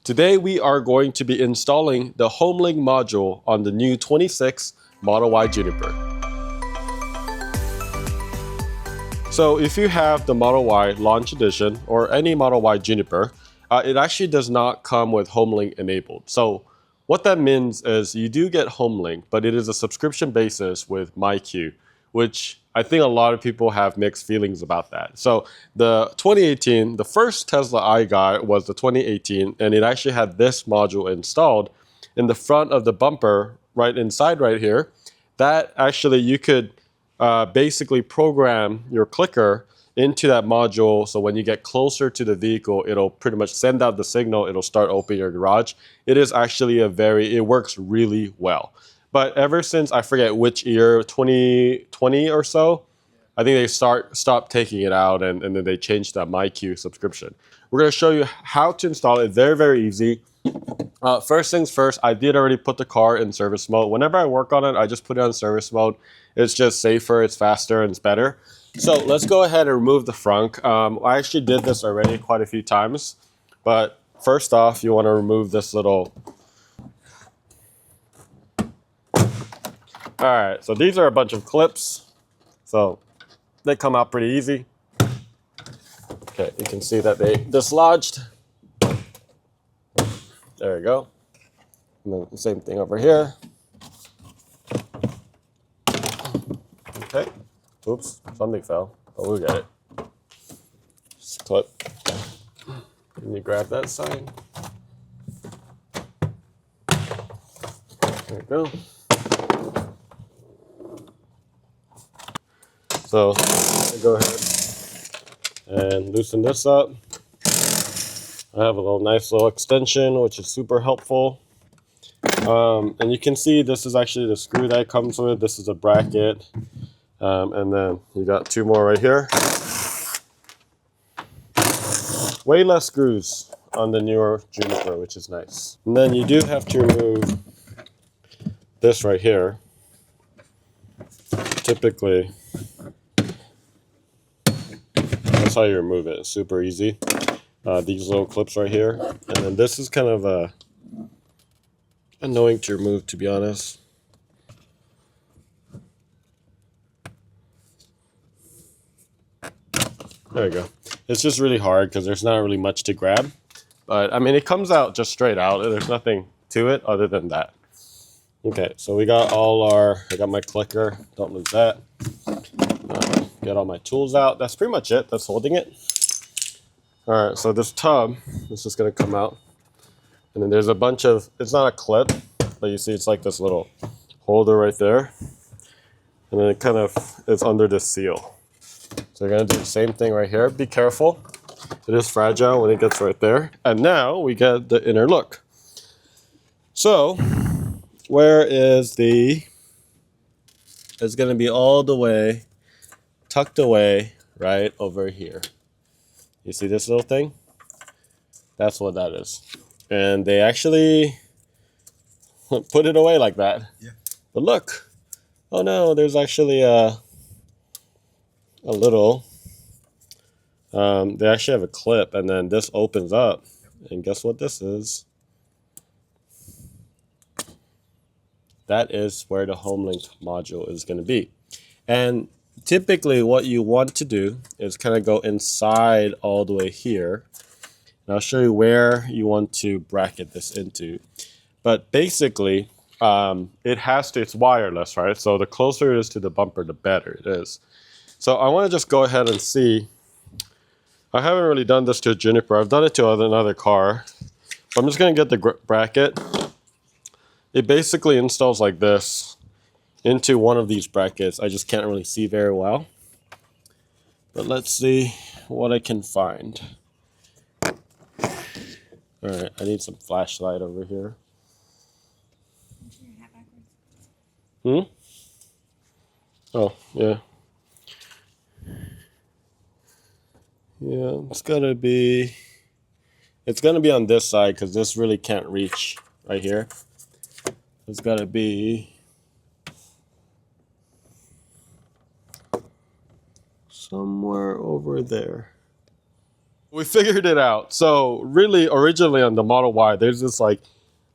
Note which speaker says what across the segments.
Speaker 1: Today we are going to be installing the HomeLink module on the new 26 Model Y Juniper. So if you have the Model Y Launch Edition or any Model Y Juniper, it actually does not come with HomeLink enabled. So what that means is you do get HomeLink, but it is a subscription basis with MyQ, which I think a lot of people have mixed feelings about that. So the 2018, the first Tesla I got was the 2018, and it actually had this module installed in the front of the bumper right inside right here. That actually you could basically program your clicker into that module, so when you get closer to the vehicle, it'll pretty much send out the signal, it'll start opening your garage. It is actually it works really well. But ever since, I forget which year, 2020 or so, I think they stopped taking it out, and then they changed that MyQ subscription. We're going to show you how to install it. Very, very easy. First things first, I did already put the car in service mode. Whenever I work on it, I just put it on service mode. It's just safer, it's faster, and it's better. So let's go ahead and remove the frunk. I actually did this already quite a few times. But first off, you want to remove this little... Alright, so these are a bunch of clips. So they come out pretty easy. Okay, you can see that they dislodged. There we go. And then the same thing over here. Okay. Oops, something fell, but we'll get it. Just clip. Can you grab that side? There we go. So I'll go ahead and loosen this up. I have a nice little extension, which is super helpful. And you can see this is actually the screw that it comes with. This is a bracket. And then you got two more right here. Way less screws on the newer Juniper, which is nice. And then you do have to remove this right here. Typically, that's how you remove it. It's super easy. These little clips right here. And then this is kind of annoying to remove, to be honest. There we go. It's just really hard because there's not really much to grab. But I mean, it comes out just straight out. There's nothing to it other than that. Okay, so we got I got my clicker. Don't lose that. Get all my tools out. That's pretty much it. That's holding it. All right, so this tub is just going to come out. And then there's a bunch of, it's not a clip, but you see it's like this little holder right there. And then it kind of is under this seal. So we're going to do the same thing right here. Be careful. It is fragile when it gets right there. And now we get the inner look. So where is it's going to be all the way tucked away right over here. You see this little thing? That's what that is. And they actually put it away like that. Yeah. But look. Oh no, there's actually a little, they actually have a clip, and then this opens up, and guess what this is? That is where the HomeLink module is going to be. And typically what you want to do is kind of go inside all the way here, and I'll show you where you want to bracket this into. But basically, it's wireless, right? So the closer it is to the bumper, the better it is. So I want to just go ahead and see. I haven't really done this to a Juniper. I've done it to another car. But I'm just going to get the bracket. It basically installs like this into one of these brackets. I just can't really see very well. But let's see what I can find. Alright, I need some flashlight over here. Oh, yeah. Yeah, it's gonna be on this side because this really can't reach right here. It's gotta be somewhere over there. We figured it out. So really, originally on the Model Y, there's this like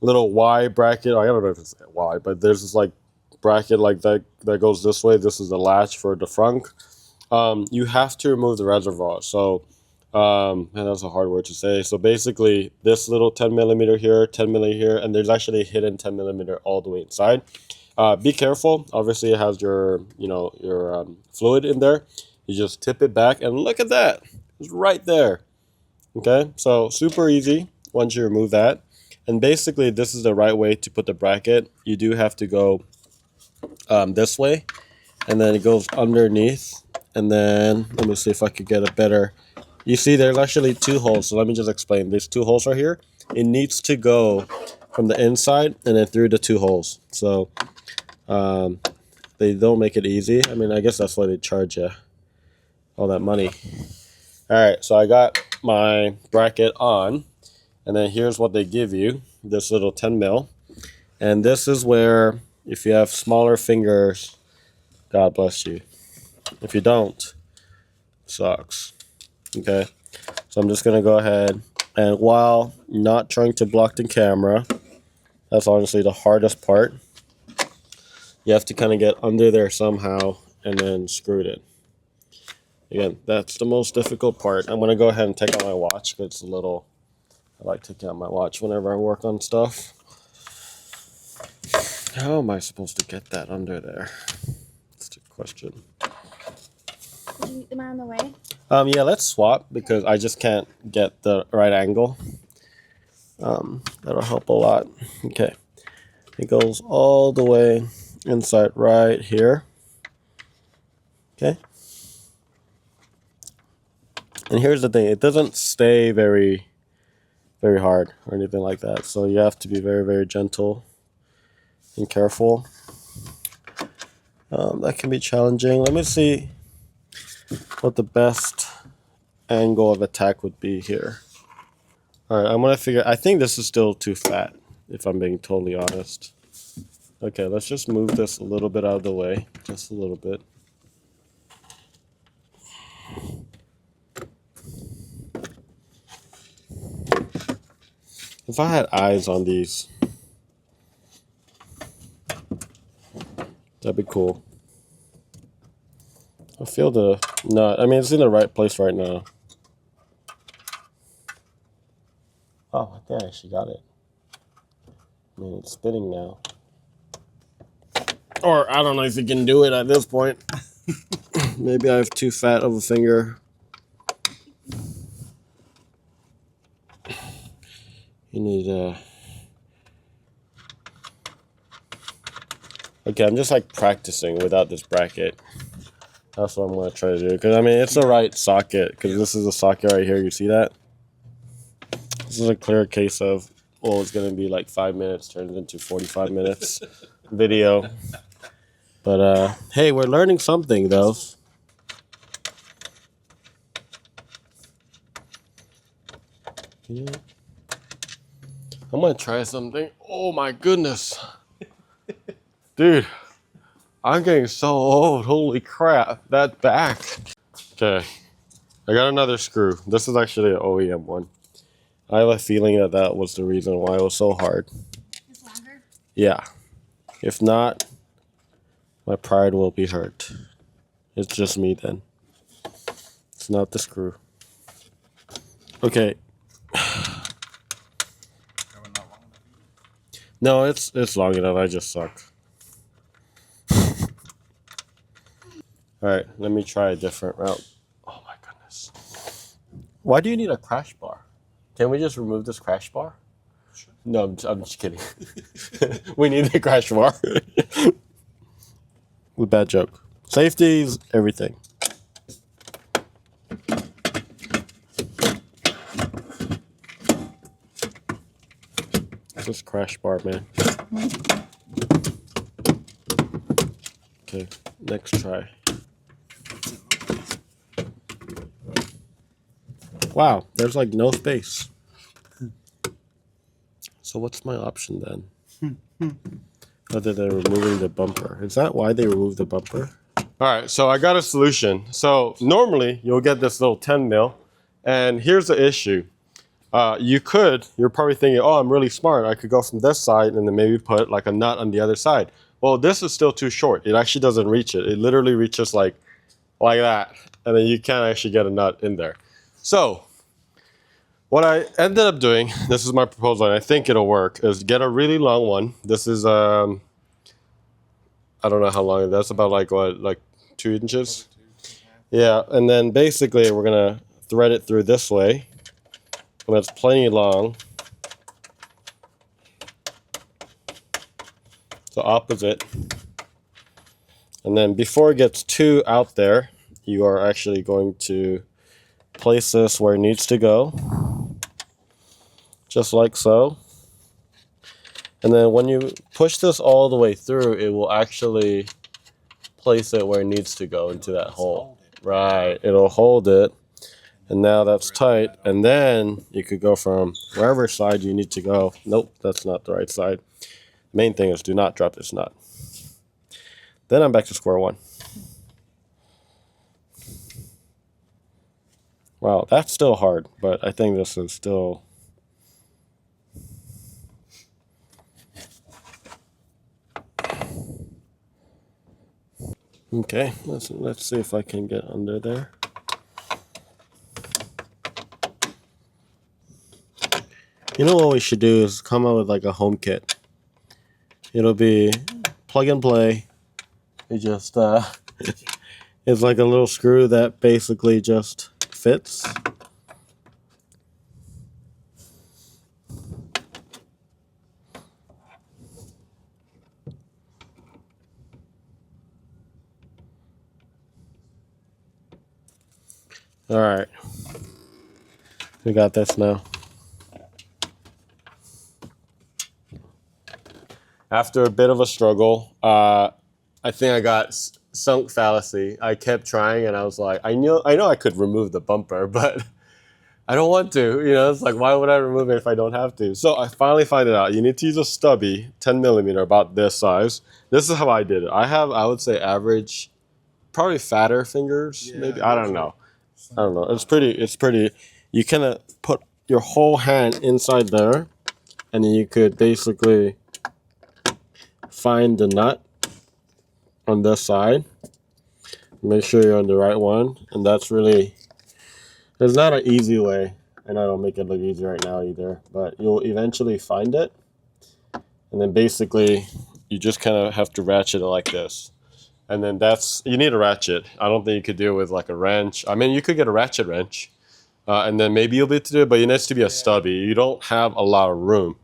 Speaker 1: little Y bracket. I don't know if it's Y, but there's this like bracket like that goes this way. This is the latch for the frunk. You have to remove the reservoir. So, and that's a hard word to say. So basically, this little 10 millimeter here, 10 millimeter here, and there's actually a hidden 10 millimeter all the way inside. Be careful. Obviously, it has your your fluid in there. You just tip it back, and look at that. It's right there. Okay, so super easy once you remove that. And basically, this is the right way to put the bracket. You do have to go this way, and then it goes underneath. And then, let me see if I could get a better... You see, there's actually two holes. So let me just explain. There's two holes right here. It needs to go from the inside and then through the two holes. So they don't make it easy. I mean, I guess that's why they charge you all that money. All right, so I got my bracket on, and then here's what they give you, this little 10 mil. And this is where, if you have smaller fingers, God bless you. If you don't, sucks. Okay, so I'm just gonna go ahead, and while not trying to block the camera, that's honestly the hardest part. You have to kind of get under there somehow and then screw it. Again, that's the most difficult part. I'm going to go ahead and take out my watch because it's a little... I like taking out my watch whenever I work on stuff. How am I supposed to get that under there? That's the question.
Speaker 2: Am I on the way?
Speaker 1: Yeah, let's swap because I just can't get the right angle. That'll help a lot. Okay. It goes all the way inside right here. Okay. And here's the thing, it doesn't stay very hard or anything like that. So you have to be very, very gentle and careful. That can be challenging. Let me see what the best angle of attack would be here. All right, I'm gonna figure, I think this is still too fat, if I'm being totally honest. Okay, let's just move this a little bit out of the way, just a little bit. If I had eyes on these, that'd be cool. I feel the nut. I mean, it's in the right place right now. Oh, I think I actually got it. I mean, it's spinning now. Or, I don't know if you can do it at this point. Maybe I have too fat of a finger. You need Okay, I'm just like practicing without this bracket. That's what I'm going to try to do. Because, I mean, it's the right socket. Because this is a socket right here. You see that? This is a clear case of, well, it's going to be like 5 minutes turns into 45 minutes video. But, hey, we're learning something, though. I'm going to try something. Oh, my goodness. Dude, I'm getting so old. Holy crap. That back. Okay. I got another screw. This is actually an OEM one. I have a feeling that that was the reason why it was so hard.
Speaker 2: It's longer?
Speaker 1: Yeah. If not, my pride will be hurt. It's just me then. It's not the screw. Okay. No, it's long enough. I just suck. Alright, let me try a different route. Oh my goodness. Why do you need a crash bar? Can we just remove this crash bar? Sure. No, I'm just kidding. We need the crash bar. Bad joke. Safety's everything. This crash bar, man. Okay, next try. Wow, there's like no space. So what's my option then? Other than removing the bumper. Is that why they removed the bumper? All right, so I got a solution. So normally you'll get this little 10 mil And here's the issue. You're probably thinking, oh, I'm really smart. I could go from this side and then maybe put like a nut on the other side. Well, this is still too short. It actually doesn't reach it. It literally reaches like that. And then you can't actually get a nut in there. So what I ended up doing, this is my proposal, and I think it'll work, is get a really long one. This is, I don't know how long it is. That's about like what, like 2 inches? Yeah, and then basically we're gonna thread it through this way. And that's plenty long. So opposite. And then before it gets too out there, you are actually going to place this where it needs to go. Just like so. And then when you push this all the way through, it will actually place it where it needs to go into that hole. Right, it'll hold it. And now that's tight. And then you could go from wherever side you need to go. Nope, that's not the right side. Main thing is do not drop this nut. Then I'm back to square one. Wow, that's still hard, but I think this is still... Okay, let's see if I can get under there. You know what we should do is come up with like a home kit. It'll be plug and play. It just it's like a little screw that basically just fits. All right, we got this now. After a bit of a struggle, I think I got sunk fallacy. I kept trying, and I was like, I know I could remove the bumper, but I don't want to. You know, it's like, why would I remove it if I don't have to? So I finally find it out. You need to use a stubby, 10 millimeter, about this size. This is how I did it. I have, I would say, average, probably fatter fingers, maybe. I don't know. It's pretty. You kind of put your whole hand inside there, and then you could basically find the nut on this side. Make sure you're on the right one, and that's really, there's not an easy way, and I don't make it look easy right now either, but you'll eventually find it, and then basically you just kind of have to ratchet it like this, and then you need a ratchet. I don't think you could do it with like a wrench. I mean, you could get a ratchet wrench, and then maybe you'll be able to do it, but it needs to be a stubby. You don't have a lot of room,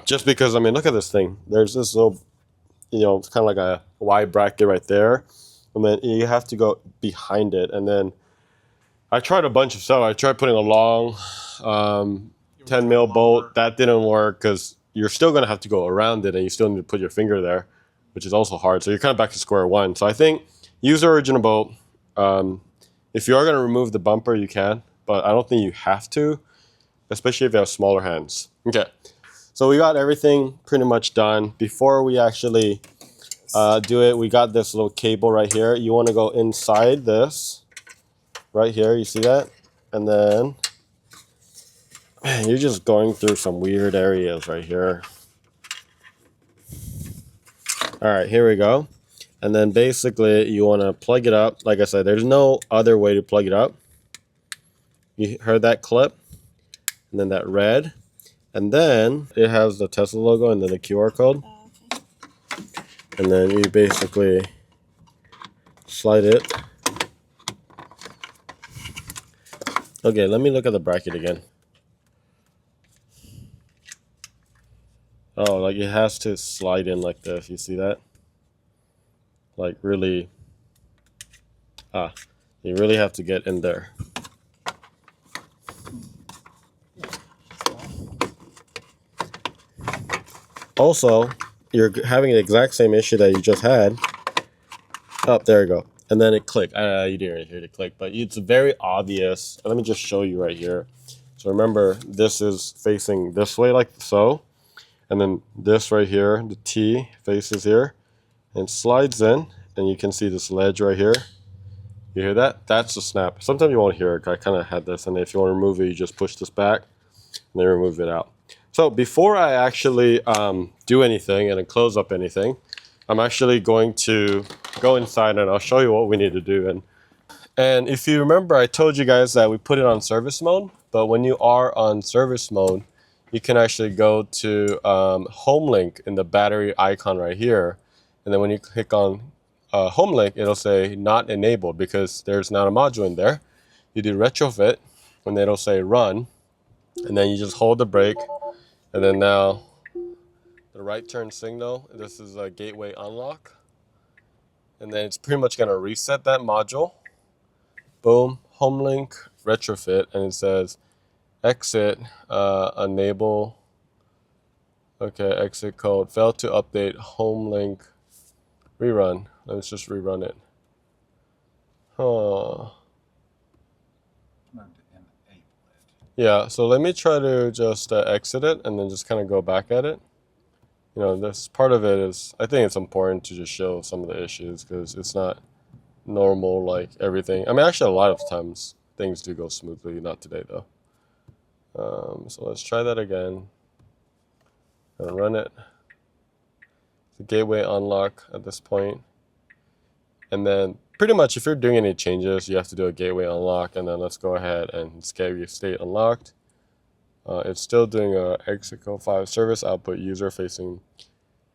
Speaker 1: just because, I mean, look at this thing. There's this little, you know, it's kind of like a Y bracket right there, and then you have to go behind it. And then I tried a bunch of stuff. I tried putting a long 10 mil bolt. That didn't work because you're still going to have to go around it, and you still need to put your finger there, which is also hard. So you're kind of back to square one. So I think use the original bolt. If you are going to remove the bumper, you can, but I don't think you have to, especially if you have smaller hands. Okay. So we got everything pretty much done. Before we actually do it, we got this little cable right here. You want to go inside this, right here, you see that? And then, man, you're just going through some weird areas right here. All right, here we go. And then basically you want to plug it up. Like I said, there's no other way to plug it up. You heard that clip? And then that red. And then it has the Tesla logo and then the QR code.
Speaker 2: Okay.
Speaker 1: And then you basically slide it. Okay, let me look at the bracket again. Oh, like it has to slide in like this. You see that? Like really, you really have to get in there. Also, you're having the exact same issue that you just had. Oh, there you go. And then it clicked. You didn't hear it click, but it's very obvious. Let me just show you right here. So remember, this is facing this way like so. And then this right here, the T faces here and slides in. And you can see this ledge right here. You hear that? That's the snap. Sometimes you won't hear it. I kind of had this, and if you want to remove it, you just push this back and then remove it out. So before I actually do anything and close up anything, I'm actually going to go inside and I'll show you what we need to do. And if you remember, I told you guys that we put it on service mode, but when you are on service mode, you can actually go to HomeLink in the battery icon right here. And then when you click on HomeLink, it'll say not enabled because there's not a module in there. You do retrofit and it'll say run. And then you just hold the brake. And then now the right turn signal, this is a gateway unlock. And then it's pretty much going to reset that module. Boom, HomeLink retrofit, and it says exit, enable, okay, exit code, failed to update HomeLink, rerun. Let's just rerun it. Huh. Yeah, so let me try to just exit it and then just kind of go back at it. You know, this part of it is, I think it's important to just show some of the issues because it's not normal like everything. I mean, actually a lot of times things do go smoothly, not today though. So let's try that again and run it. The gateway unlock at this point. And then pretty much if you're doing any changes, you have to do a gateway unlock, and then let's go ahead and gateway state unlocked. It's still doing a exit code 5 service output user facing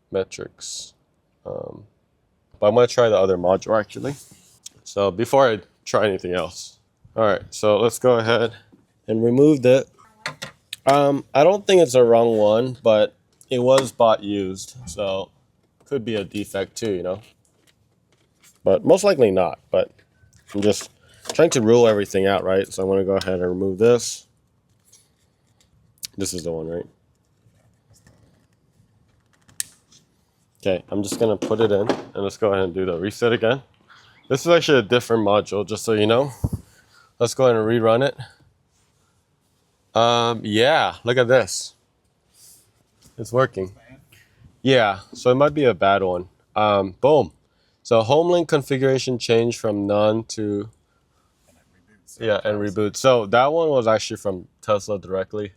Speaker 1: metrics. But I'm going to try the other module actually. So before I try anything else. All right, so let's go ahead and remove it. I don't think it's a wrong one, but it was bought used, so could be a defect too, you know. But most likely not, but I'm just trying to rule everything out, right? So I'm going to go ahead and remove this. This is the one, right? Okay, I'm just going to put it in, and let's go ahead and do the reset again. This is actually a different module, just so you know. Let's go ahead and rerun it. Yeah, look at this. It's working. Yeah, so it might be a bad one. Boom. So HomeLink configuration changed from none to, yeah, and reboot. So that one was actually from Tesla directly.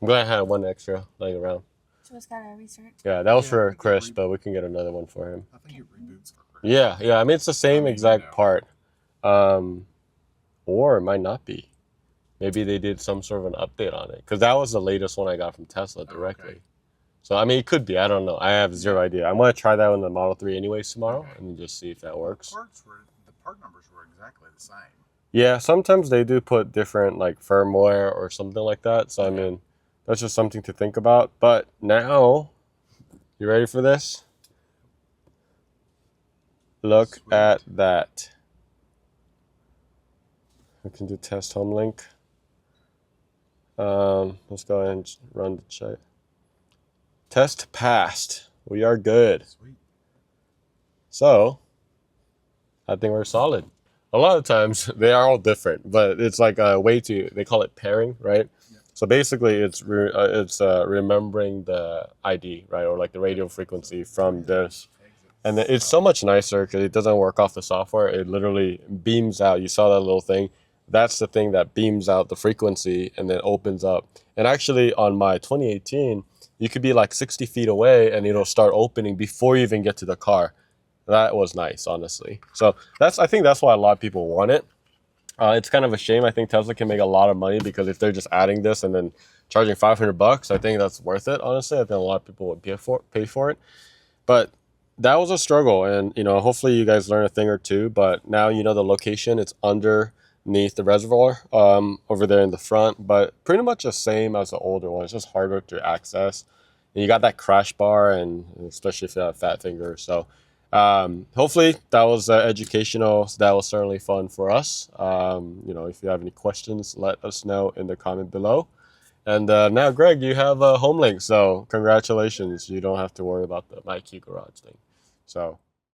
Speaker 1: I'm glad I had one extra laying around.
Speaker 2: So it's got a restart.
Speaker 1: Yeah, that was for Chris, but we can get another one for him.
Speaker 3: I think it reboots for Chris.
Speaker 1: Yeah, I mean, it's the same exact part. Or it might not be. Maybe they did some sort of an update on it. Because that was the latest one I got from Tesla directly. Okay. So, I mean, it could be. I don't know. I have zero idea. I'm going to try that on the Model 3 anyways tomorrow and just see if that works.
Speaker 3: The part numbers were exactly the same.
Speaker 1: Yeah, sometimes they do put different, like, firmware or something like that. So, I mean, that's just something to think about. But now, you ready for this? Look at that. We can do test HomeLink. Let's go ahead and run the check. Test passed. We are good.
Speaker 3: Sweet.
Speaker 1: So, I think we're solid. A lot of times they are all different, but it's like a way to, they call it pairing, right? Yep. So basically it's remembering the ID, right? Or like the radio frequency from this. And it's so much nicer because it doesn't work off the software. It literally beams out. You saw that little thing. That's the thing that beams out the frequency and then opens up. And actually on my 2018, you could be like 60 feet away and it'll start opening before you even get to the car. That was nice, honestly. So I think that's why a lot of people want it. It's kind of a shame. I think Tesla can make a lot of money because if they're just adding this and then charging $500, I think that's worth it, honestly. I think a lot of people would pay for it. But that was a struggle, and you know, hopefully you guys learn a thing or two. But now you know the location. It's underneath the reservoir, over there in the front. But pretty much the same as the older one. It's just harder to access. And you got that crash bar, and especially if you have a fat finger. So hopefully that was educational. That was certainly fun for us. You know, if you have any questions, let us know in the comment below. And now, Greg, you have a HomeLink, so congratulations. You don't have to worry about the MyQ Garage thing. So